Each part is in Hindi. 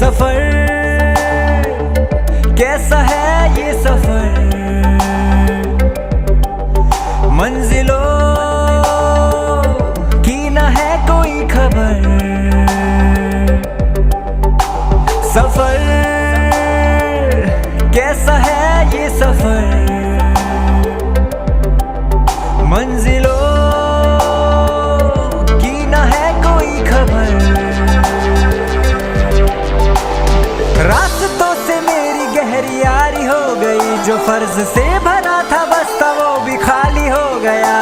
सफर कैसा है ये सफर, मंजिलों की न है कोई खबर। सफर कैसा है ये सफर, मंजिलों की न है कोई खबर। रास्तों से मेरी गहरी यारी हो गई, जो फर्ज से भरा था बस्ता वो भी खाली हो गया।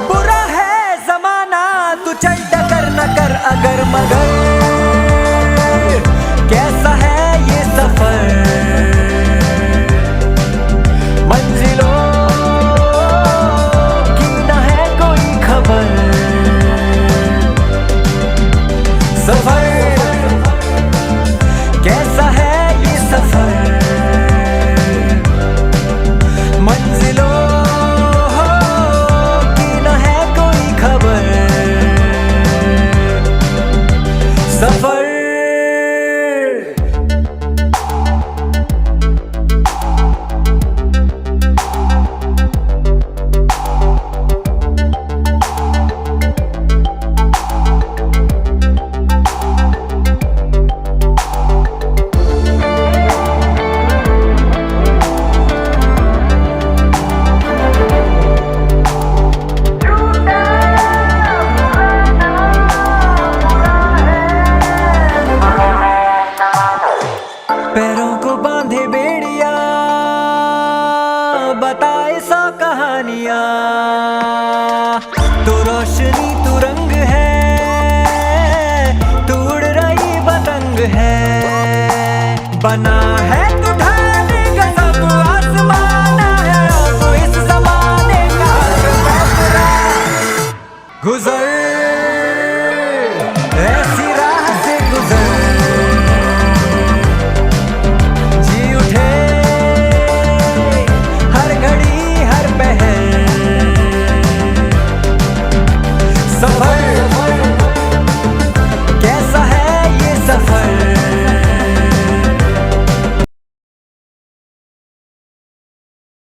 बुरा है जमाना तू चल टकर न कर अगर मगर, कैसा है ये सफर, मंजिलों की न है कोई खबर। सफर कैसा है ये सफर, मंजिलों की न है कोई खबर। सफर पैरों को बांधे बेड़िया, बताए सौ कहानियां। तू रोशनी तू रंग है, तू उड़ रही पतंग है। बना है